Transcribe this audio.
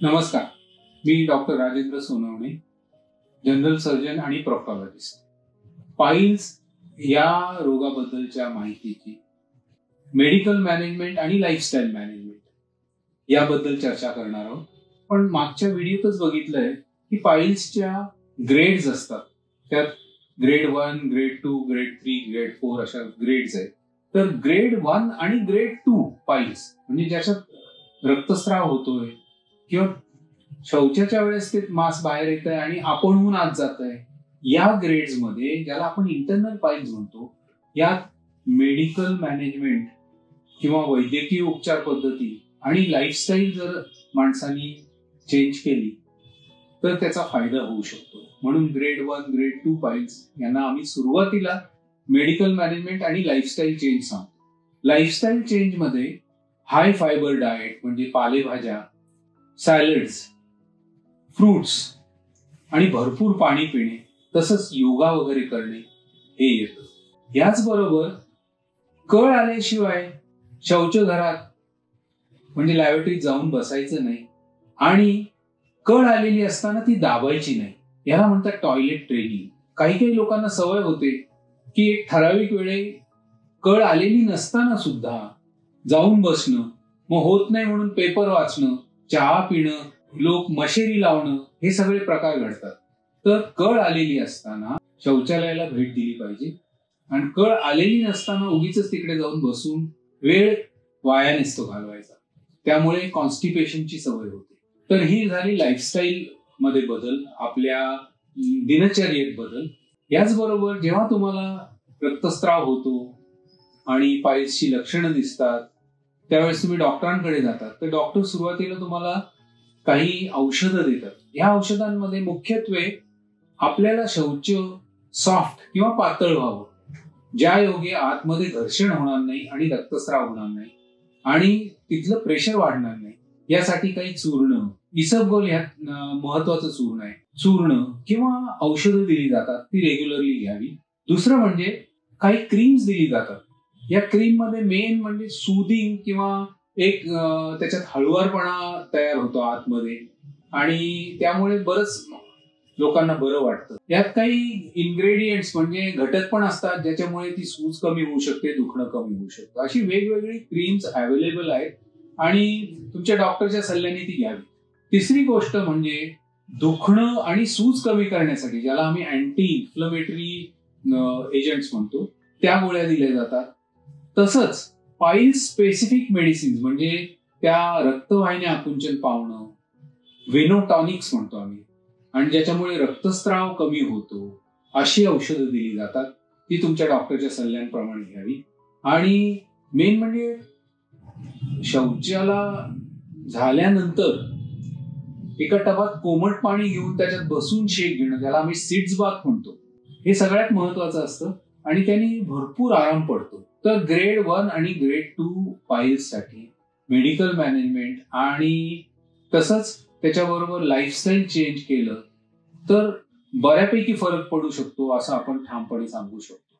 नमस्कार, मी doctor Rajendra Sonawane, general surgeon आणि प्रोक्टॉलॉजिस्ट. पाईल्स या रोगाबद्दलच्या माहितीची मेडिकल मॅनेजमेंट आणि लाईफस्टाईल मॅनेजमेंट याबद्दल चर्चा करणार आहोत. पण मागच्या व्हिडिओतच बघितलंय की पाईल्सच्या ग्रेड्स असतात. त्यात ग्रेड 1, ग्रेड 2, ग्रेड 3, ग्रेड 4 अशा ग्रेड्स आहेत. तर ग्रेड 1 आणि ग्रेड 2 पाईल्स म्हणजे ज्याच्यात रक्तस्राव होतोय किंवा शौचाच्या वेळेस ते मांस बाहेर येत आहे आणि आपणहून आत जात आहे, या ग्रेड्स मध्ये ज्याला आपण इंटरनल पाईल्स म्हणतो, यात मेडिकल मॅनेजमेंट किंवा वैद्यकीय उपचार पद्धती आणि लाईफस्टाईल जर माणसांनी चेंज केली तर त्याचा फायदा होऊ शकतो. म्हणून ग्रेड 1, ग्रेड 2 पाईल्स यांना आम्ही सुरुवातीला मेडिकल मॅनेजमेंट आणि लाईफस्टाईल चेंज सांगतो. लाईफस्टाईल चेंज मध्ये हाय फायबर डाएट म्हणजे पालेभाज्या, सॅलड्स, फ्रुट्स आणि भरपूर पाणी पिणे, तसंच योगा वगैरे करणे हे येतं. याचबरोबर कळ आल्याशिवाय शौचघरात म्हणजे लॅबोरेटरीत जाऊन बसायचं नाही आणि कळ आलेली असताना ती दाबायची नाही. याला म्हणतात टॉयलेट ट्रेनिंग. काही काही लोकांना सवय होते की एक ठराविक वेळे कळ आलेली नसताना सुद्धा जाऊन बसणं, मग होत नाही म्हणून पेपर वाचणं, चहा पिणं, लोक मशेरी लावणं, हे सगळे प्रकार घडतात. तर कळ आलेली असताना शौचालयाला भेट दिली पाहिजे आणि कळ आलेली नसताना उगीच तिकडे जाऊन बसून वेळ वाया नसतो घालवायचा. त्यामुळे कॉन्स्टिपेशनची सवय होते. तर ही झाली लाईफस्टाईल मध्ये बदल, आपल्या दिनचर्येत बदल. याचबरोबर जेव्हा तुम्हाला रक्तस्राव होतो आणि पाईल्सची लक्षणं दिसतात त्यावेळेस तुम्ही डॉक्टरांकडे जातात. तर डॉक्टर सुरुवातीला तुम्हाला काही औषधं देतात. या औषधांमध्ये मुख्यत्वे आपल्याला शौच सॉफ्ट किंवा पातळ व्हावं, ज्या योगे आतमध्ये घर्षण होणार नाही आणि रक्तस्राव होणार नाही आणि तिथलं प्रेशर वाढणार नाही, यासाठी काही चूर्ण, इसबगोल ह्यात महत्वाचं चूर्ण आहे, चूर्ण किंवा औषधं दिली जातात, ती रेग्युलरली घ्यावी. दुसरं म्हणजे काही क्रीम्स दिली जातात. या क्रीम मध्ये मेन म्हणजे सूदिंग किंवा एक त्याच्यात हळुवारपणा तयार होतो आतमध्ये आणि त्यामुळे बरंच लोकांना बरं वाटतं. यात काही इन्ग्रेडियंट्स म्हणजे घटक पण असतात ज्याच्यामुळे ती सूज कमी होऊ शकते, दुखणं कमी होऊ शकतं. अशी वेगवेगळी क्रीम्स अवेलेबल आहेत आणि तुमच्या डॉक्टरच्या सल्ल्याने ती घ्यावी. तिसरी गोष्ट म्हणजे दुखणं आणि सूज कमी करण्यासाठी ज्याला आम्ही अँटी इन्फ्लमेटरी एजंट्स म्हणतो, त्या गोळ्या दिल्या जातात. तसंच पाईल्स स्पेसिफिक मेडिसिन्स म्हणजे त्या रक्तवाहिन्या आकुंचन पावणं, व्हेनोटॉनिक्स म्हणतो आम्ही, आणि ज्याच्यामुळे रक्तस्राव कमी होतो, अशी औषधं दिली जातात. ती तुमच्या डॉक्टरच्या सल्ल्यांप्रमाणे घ्यावी. आणि मेन म्हणजे शौचाला झाल्यानंतर एका टबात कोमट पाणी घेऊन त्याच्यात बसून शेक घेणं, ज्याला आम्ही सीट्स बाथ म्हणतो, हे सगळ्यात महत्वाचं असतं आणि त्यांनी भरपूर आराम पडतो. तर ग्रेड 1 आणि ग्रेड 2 पाईल्स साठी मेडिकल मॅनेजमेंट आणि तसंच त्याच्याबरोबर लाईफस्टाईल चेंज केलं तर बऱ्यापैकी फरक पडू शकतो, असं आपण ठामपणे सांगू शकतो.